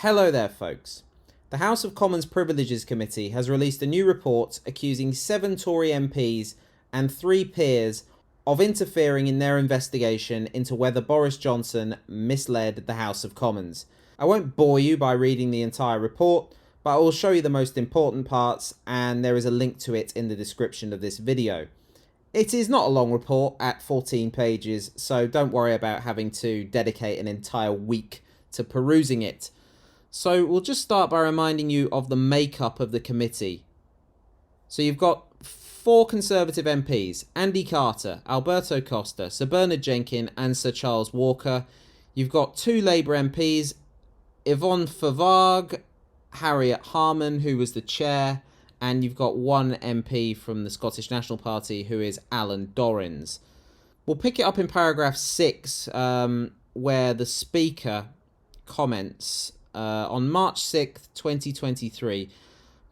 Hello there, folks. The House of Commons Privileges Committee has released a new report accusing 7 Tory MPs and 3 peers of interfering in their investigation into whether Boris Johnson misled the House of Commons. I won't bore you by reading the entire report, but I will show you the most important parts, and there is a link to it in the description of this video. It is not a long report at 14 pages, so don't worry about having to dedicate an entire week to perusing it. So we'll just start by reminding you of the makeup of the committee. So you've got 4 Conservative MPs, Andy Carter, Alberto Costa, Sir Bernard Jenkin and Sir Charles Walker. You've got 2 Labour MPs, Yvonne Favargue, Harriet Harman, who was the chair, and you've got 1 MP from the Scottish National Party, who is Alan Dorrans. We'll pick it up in paragraph 6, where the Speaker comments on March 6th, 2023.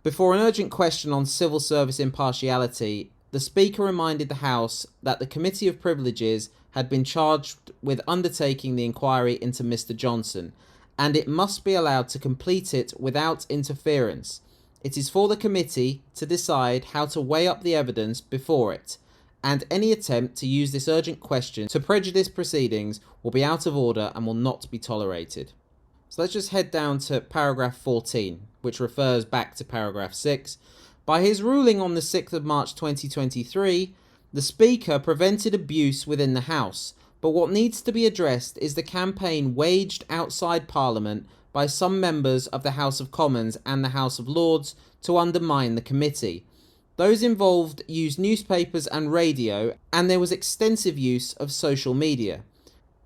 Before an urgent question on civil service impartiality, the Speaker reminded the House that the Committee of Privileges had been charged with undertaking the inquiry into Mr. Johnson, and it must be allowed to complete it without interference. It is for the committee to decide how to weigh up the evidence before it, and any attempt to use this urgent question to prejudice proceedings will be out of order and will not be tolerated. So let's just head down to paragraph 14, which refers back to paragraph 6. By his ruling on the 6th of March 2023, the Speaker prevented abuse within the House, but what needs to be addressed is the campaign waged outside Parliament by some members of the House of Commons and the House of Lords to undermine the committee. Those involved used newspapers and radio, and there was extensive use of social media.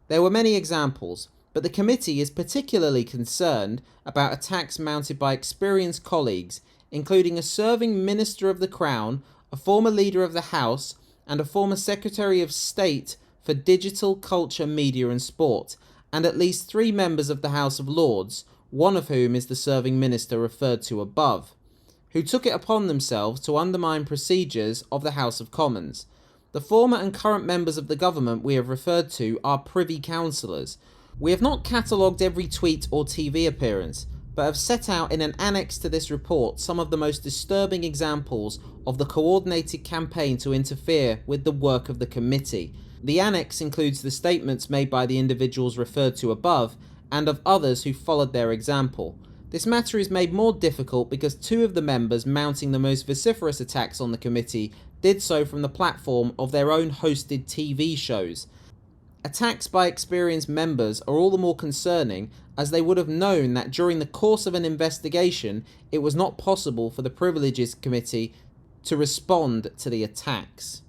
There were many examples, but the committee is particularly concerned about attacks mounted by experienced colleagues, including a serving Minister of the Crown, a former Leader of the House, and a former Secretary of State for Digital, Culture, Media and Sport, and at least 3 members of the House of Lords, one of whom is the serving minister referred to above, who took it upon themselves to undermine procedures of the House of Commons. The former and current members of the government we have referred to are Privy Councillors. We have not catalogued every tweet or TV appearance, but have set out in an annex to this report some of the most disturbing examples of the coordinated campaign to interfere with the work of the committee. The annex includes the statements made by the individuals referred to above and of others who followed their example. This matter is made more difficult because 2 of the members mounting the most vociferous attacks on the committee did so from the platform of their own hosted TV shows. Attacks by experienced members are all the more concerning as they would have known that during the course of an investigation it was not possible for the Privileges Committee to respond to the attacks.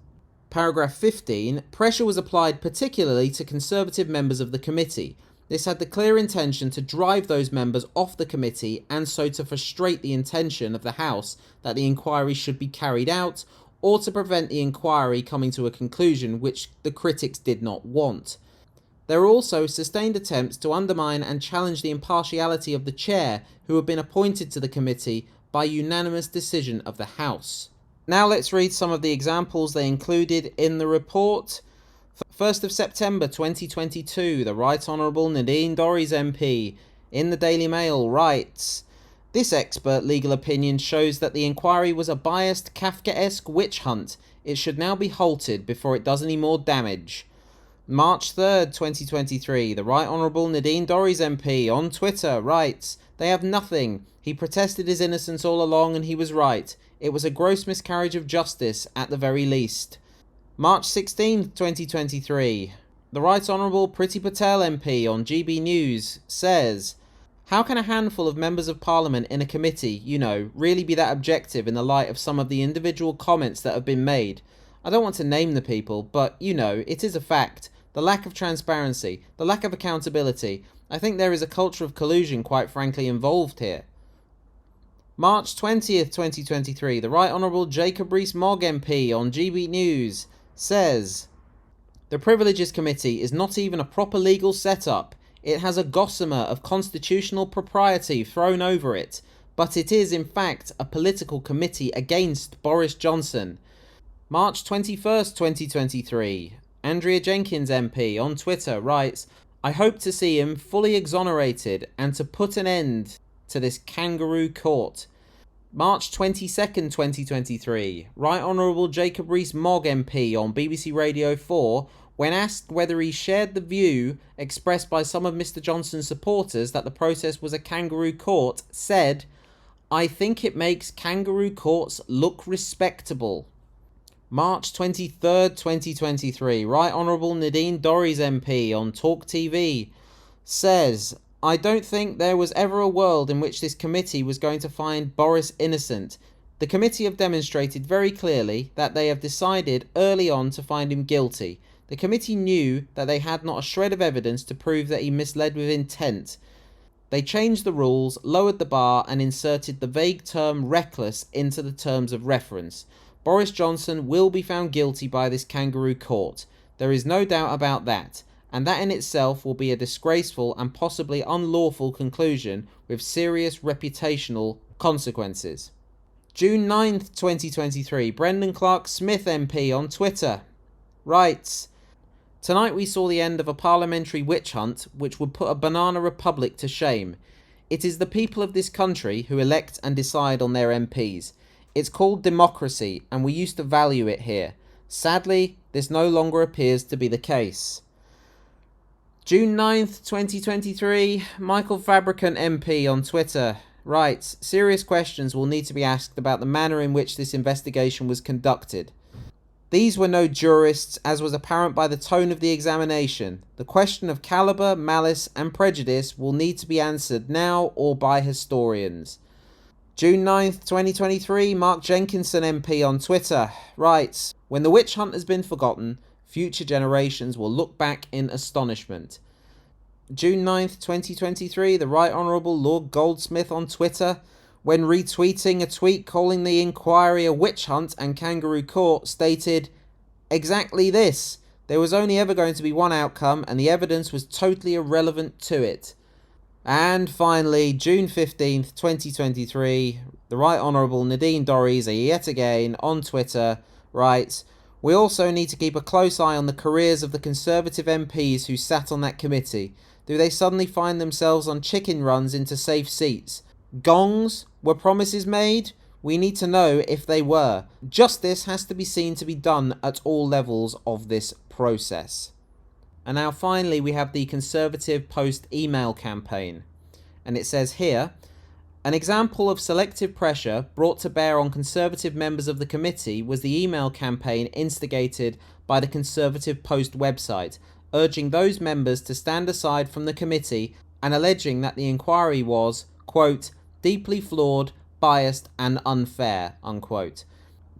Paragraph 15. Pressure was applied particularly to Conservative members of the committee. This had the clear intention to drive those members off the committee and so to frustrate the intention of the House that the inquiry should be carried out, or to prevent the inquiry coming to a conclusion which the critics did not want. There were also sustained attempts to undermine and challenge the impartiality of the chair, who had been appointed to the committee by unanimous decision of the House. Now let's read some of the examples they included in the report. 1st of September 2022, the Right Honourable Nadine Dories MP in the Daily Mail writes, "This expert legal opinion shows that the inquiry was a biased Kafkaesque witch hunt. It should now be halted before it does any more damage." March 3rd, 2023, the Right Honourable Nadine Dories MP on Twitter writes, "They have nothing. He protested his innocence all along and he was right. It was a gross miscarriage of justice at the very least." March 16th, 2023, the Right Honourable Priti Patel MP on GB News says, "How can a handful of members of Parliament in a committee, really be that objective in the light of some of the individual comments that have been made? I don't want to name the people, but, it is a fact. The lack of transparency, the lack of accountability. I think there is a culture of collusion, quite frankly, involved here." March 20th, 2023, the Right Honourable Jacob Rees-Mogg MP on GB News says, "The Privileges Committee is not even a proper legal setup. It has a gossamer of constitutional propriety thrown over it, but it is in fact a political committee against Boris Johnson." March 21st, 2023, Andrea Jenkins MP on Twitter writes, I hope to see him fully exonerated and to put an end to this kangaroo court. March 22nd, 2023, Right Honourable Jacob Rees-Mogg MP on BBC Radio 4, when asked whether he shared the view expressed by some of Mr Johnson's supporters that the process was a kangaroo court, said, "I think it makes kangaroo courts look respectable." March 23rd, 2023, Right Honourable Nadine Dories MP on Talk TV says, "I don't think there was ever a world in which this committee was going to find Boris innocent. The committee have demonstrated very clearly that they have decided early on to find him guilty. The committee knew that they had not a shred of evidence to prove that he misled with intent. They changed the rules, lowered the bar, and inserted the vague term reckless into the terms of reference. Boris Johnson will be found guilty by this kangaroo court. There is no doubt about that. And that in itself will be a disgraceful and possibly unlawful conclusion with serious reputational consequences." June 9th, 2023, Brendan Clark-Smith MP on Twitter writes, "Tonight we saw the end of a parliamentary witch hunt which would put a banana republic to shame. It is the people of this country who elect and decide on their MPs. It's called democracy and we used to value it here. Sadly, this no longer appears to be the case." June 9th, 2023, Michael Fabricant MP on Twitter writes, "Serious questions will need to be asked about the manner in which this investigation was conducted. These were no jurists, as was apparent by the tone of the examination. The question of calibre, malice and prejudice will need to be answered now or by historians." June 9th, 2023, Mark Jenkinson MP on Twitter writes, "When the witch hunt has been forgotten, future generations will look back in astonishment." June 9th, 2023, the Right Honourable Lord Goldsmith on Twitter, when retweeting a tweet calling the inquiry a witch hunt and kangaroo court, stated, "Exactly this. There was only ever going to be one outcome and the evidence was totally irrelevant to it." And finally, June 15th, 2023, the Right Honourable Nadine Dories, yet again on Twitter, writes, "We also need to keep a close eye on the careers of the Conservative MPs who sat on that committee. Do they suddenly find themselves on chicken runs into safe seats? Gongs? Were promises made? We need to know if they were. Justice has to be seen to be done at all levels of this process." And now finally we have the Conservative Post email campaign. And it says here, "An example of selective pressure brought to bear on Conservative members of the committee was the email campaign instigated by the Conservative Post website, urging those members to stand aside from the committee and alleging that the inquiry was, quote, deeply flawed, biased and unfair," unquote.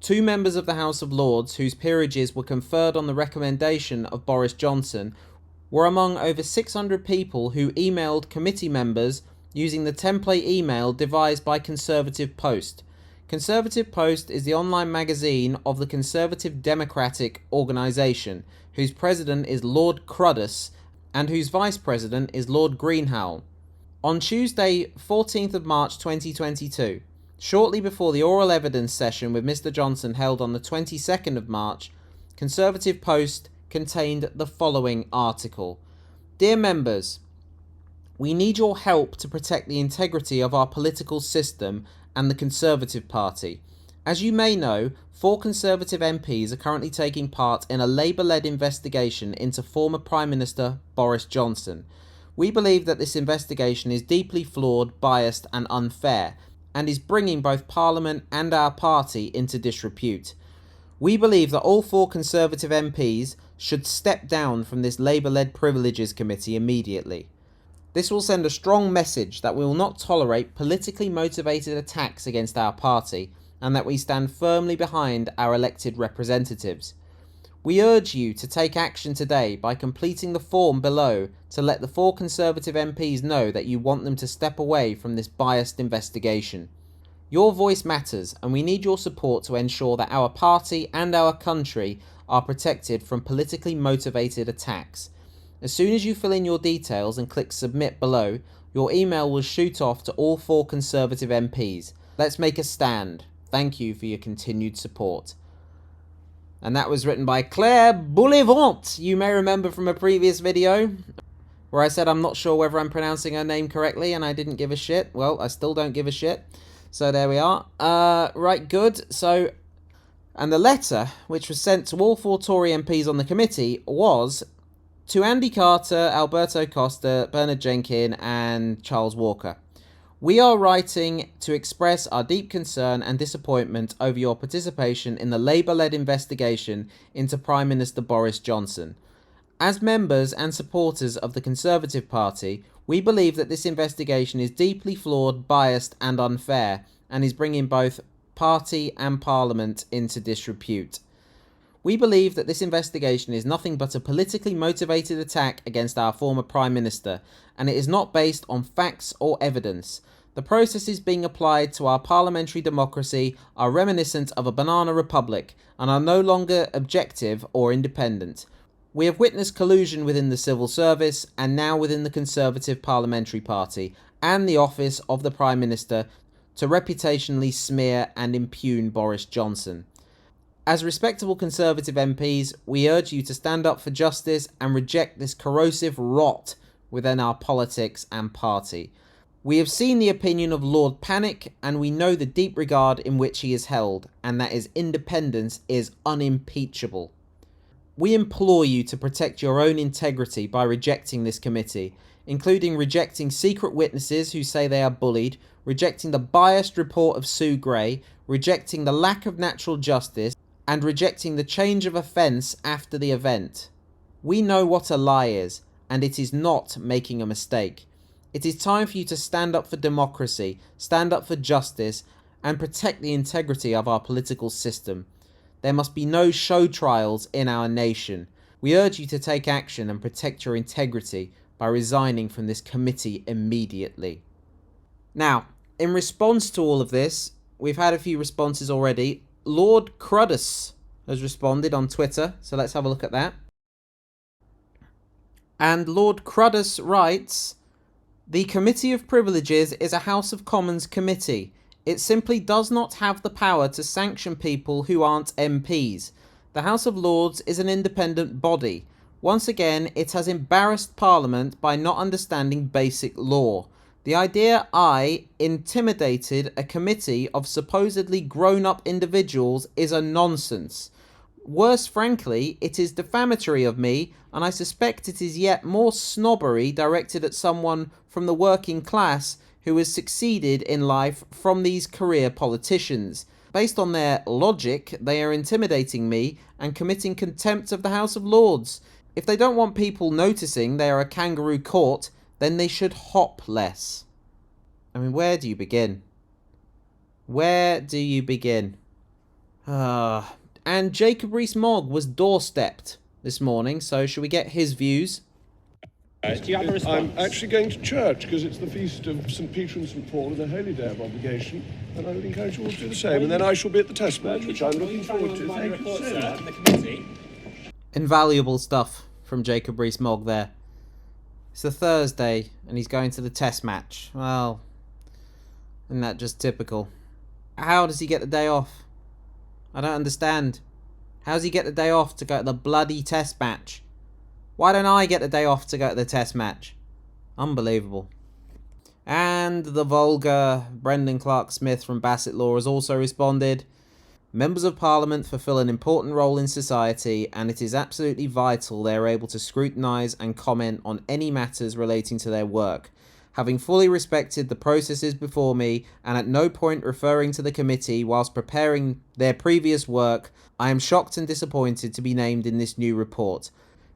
Two members of the House of Lords, whose peerages were conferred on the recommendation of Boris Johnson, were among over 600 people who emailed committee members using the template email devised by Conservative Post. Conservative Post is the online magazine of the Conservative Democratic Organisation, whose president is Lord Cruddas and whose vice president is Lord Greenhalgh. On Tuesday, 14th of March 2022, shortly before the oral evidence session with Mr Johnson held on the 22nd of March, Conservative Post contained the following article. "Dear members, we need your help to protect the integrity of our political system and the Conservative Party. As you may know, 4 Conservative MPs are currently taking part in a Labour-led investigation into former Prime Minister Boris Johnson. We believe that this investigation is deeply flawed, biased and unfair, and is bringing both Parliament and our party into disrepute. We believe that all 4 Conservative MPs should step down from this Labour-led Privileges Committee immediately. This will send a strong message that we will not tolerate politically motivated attacks against our party and that we stand firmly behind our elected representatives. We urge you to take action today by completing the form below to let the 4 Conservative MPs know that you want them to step away from this biased investigation. Your voice matters and we need your support to ensure that our party and our country are protected from politically motivated attacks. As soon as you fill in your details and click submit below, your email will shoot off to all 4 Conservative MPs. Let's make a stand. Thank you for your continued support." And that was written by Claire Boulevant, you may remember from a previous video. where I said I'm not sure whether I'm pronouncing her name correctly and I didn't give a shit. Well, I still don't give a shit. So there we are. Right, good. So, and the letter, which was sent to all 4 Tory MPs on the committee, was to Andy Carter, Alberto Costa, Bernard Jenkin and Charles Walker. We are writing to express our deep concern and disappointment over your participation in the Labour-led investigation into Prime Minister Boris Johnson. As members and supporters of the Conservative Party, we believe that this investigation is deeply flawed, biased and unfair, and is bringing both party and Parliament into disrepute. We believe that this investigation is nothing but a politically motivated attack against our former Prime Minister, and it is not based on facts or evidence. The processes being applied to our parliamentary democracy are reminiscent of a banana republic and are no longer objective or independent. We have witnessed collusion within the civil service and now within the Conservative Parliamentary Party and the office of the Prime Minister to reputationally smear and impugn Boris Johnson. As respectable Conservative MPs, we urge you to stand up for justice and reject this corrosive rot within our politics and party. We have seen the opinion of Lord Panic, and we know the deep regard in which he is held, and that his independence is unimpeachable. We implore you to protect your own integrity by rejecting this committee, including rejecting secret witnesses who say they are bullied, rejecting the biased report of Sue Gray, rejecting the lack of natural justice, and rejecting the change of offence after the event. We know what a lie is, and it is not making a mistake. It is time for you to stand up for democracy, stand up for justice, and protect the integrity of our political system. There must be no show trials in our nation. We urge you to take action and protect your integrity by resigning from this committee immediately. Now, in response to all of this, we've had a few responses already. Lord Cruddas has responded on Twitter, so let's have a look at that. And Lord Cruddas writes, "The Committee of Privileges is a House of Commons committee. It simply does not have the power to sanction people who aren't MPs. The House of Lords is an independent body. Once again, it has embarrassed Parliament by not understanding basic law. The idea I intimidated a committee of supposedly grown-up individuals is a nonsense. Worse, frankly, it is defamatory of me, and I suspect it is yet more snobbery directed at someone from the working class who has succeeded in life from these career politicians. Based on their logic, they are intimidating me and committing contempt of the House of Lords. If they don't want people noticing they are a kangaroo court, then they should hop less." I mean, where do you begin? Where do you begin? And Jacob Rees-Mogg was doorstepped this morning, so should we get his views? Do you have a response? I'm actually going to church because it's the feast of St. Peter and St. Paul and a holy day of obligation, and I would encourage you all to do the same. And then I shall be at the test match, which I'm looking forward to. Thank you so much. Invaluable stuff from Jacob Rees-Mogg there. It's a Thursday and he's going to the test match. Well, isn't that just typical? How does he get the day off? I don't understand. How does he get the day off to go to the bloody test match? Why don't I get the day off to go to the test match? Unbelievable. And the vulgar Brendan Clark-Smith from Bassett Law has also responded. Members of Parliament fulfil an important role in society, and it is absolutely vital they are able to scrutinise and comment on any matters relating to their work. Having fully respected the processes before me, and at no point referring to the committee whilst preparing their previous work, I am shocked and disappointed to be named in this new report.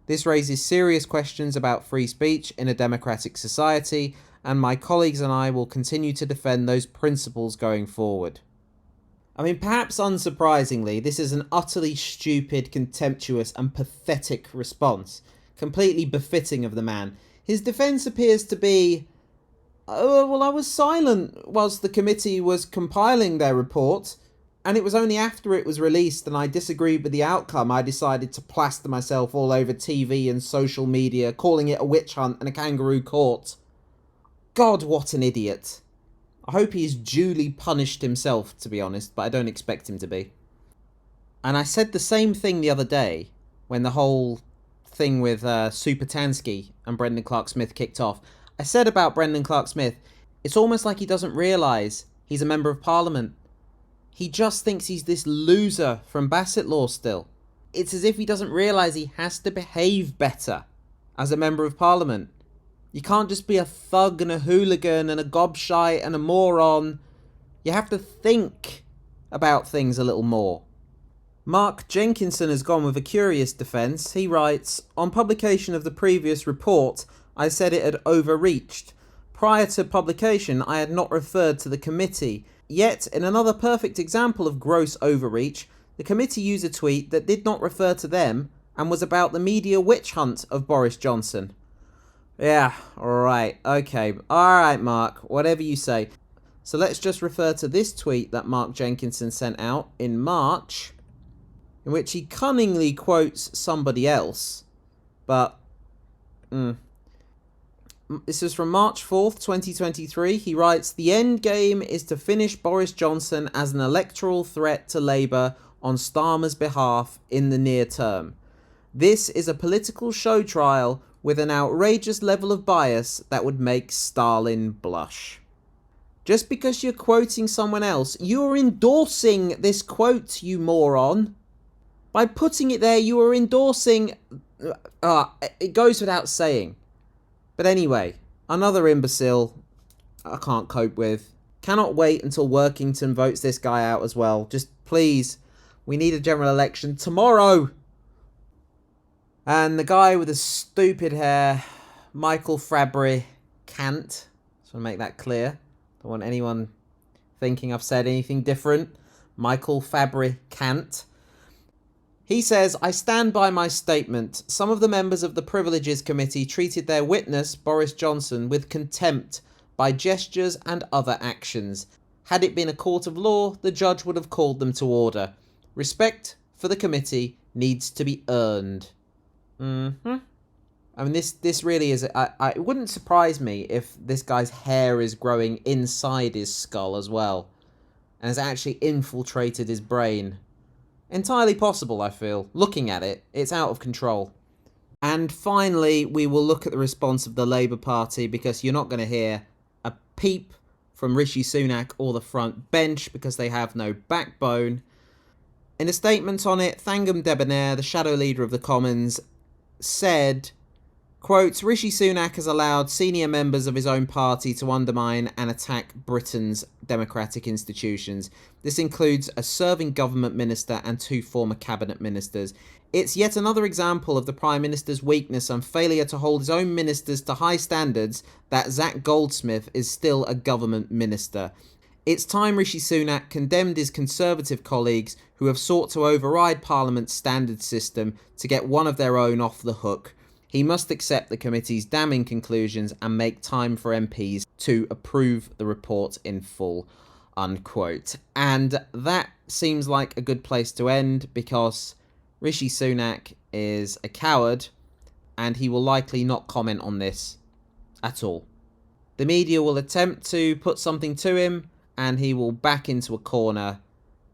This raises serious questions about free speech in a democratic society, and my colleagues and I will continue to defend those principles going forward." I mean, perhaps unsurprisingly, this is an utterly stupid, contemptuous and pathetic response, completely befitting of the man. His defence appears to be, "Oh, well, I was silent whilst the committee was compiling their report, and it was only after it was released and I disagreed with the outcome I decided to plaster myself all over TV and social media, calling it a witch hunt and a kangaroo court." God, what an idiot. I hope he's duly punished himself, to be honest, but I don't expect him to be. And I said the same thing the other day when the whole thing with Super Tansky and Brendan Clark-Smith kicked off, I said about Brendan Clark-Smith, it's almost like he doesn't realise he's a Member of Parliament. He just thinks he's this loser from Bassett Law still. It's as if he doesn't realise he has to behave better as a Member of Parliament. You can't just be a thug and a hooligan and a gobshite and a moron. You have to think about things a little more. Mark Jenkinson has gone with a curious defence. He writes, on publication of the previous report, I said it had overreached. Prior to publication, I had not referred to the committee. Yet, in another perfect example of gross overreach, the committee used a tweet that did not refer to them and was about the media witch hunt of Boris Johnson. Yeah, alright, okay. Alright, Mark, whatever you say. So let's just refer to this tweet that Mark Jenkinson sent out in March, in which he cunningly quotes somebody else. But, this is from March 4th, 2023. He writes, the end game is to finish Boris Johnson as an electoral threat to Labour on Starmer's behalf in the near term. This is a political show trial with an outrageous level of bias that would make Stalin blush. Just because you're quoting someone else, you're endorsing this quote, you moron. By putting it there, you are endorsing... it goes without saying. But anyway, another imbecile I can't cope with. Cannot wait until Workington votes this guy out as well. Just please, we need a general election tomorrow. And the guy with the stupid hair, Michael Fabry, can't. Just want to make that clear. Don't want anyone thinking I've said anything different. Michael Fabry can't. He says, I stand by my statement. Some of the members of the Privileges Committee treated their witness, Boris Johnson, with contempt by gestures and other actions. Had it been a court of law, the judge would have called them to order. Respect for the committee needs to be earned. I mean, this really is... it wouldn't surprise me if this guy's hair is growing inside his skull as well, and has actually infiltrated his brain. Entirely possible, I feel. Looking at it, it's out of control. And finally, we will look at the response of the Labour Party, because you're not going to hear a peep from Rishi Sunak or the front bench, because they have no backbone. In a statement on it, Thangam Debonair, the shadow leader of the Commons, said, quote, Rishi Sunak has allowed senior members of his own party to undermine and attack Britain's democratic institutions. This includes a serving government minister and 2 former cabinet ministers. It's yet another example of the Prime Minister's weakness and failure to hold his own ministers to high standards that Zach Goldsmith is still a government minister. It's time Rishi Sunak condemned his Conservative colleagues who have sought to override Parliament's standard system to get one of their own off the hook. He must accept the committee's damning conclusions and make time for MPs to approve the report in full, unquote. And that seems like a good place to end, because Rishi Sunak is a coward and he will likely not comment on this at all. The media will attempt to put something to him and he will back into a corner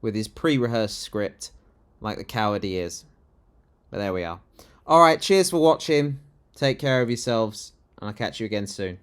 with his pre-rehearsed script like the coward he is. But there we are. Alright, cheers for watching. Take care of yourselves, and I'll catch you again soon.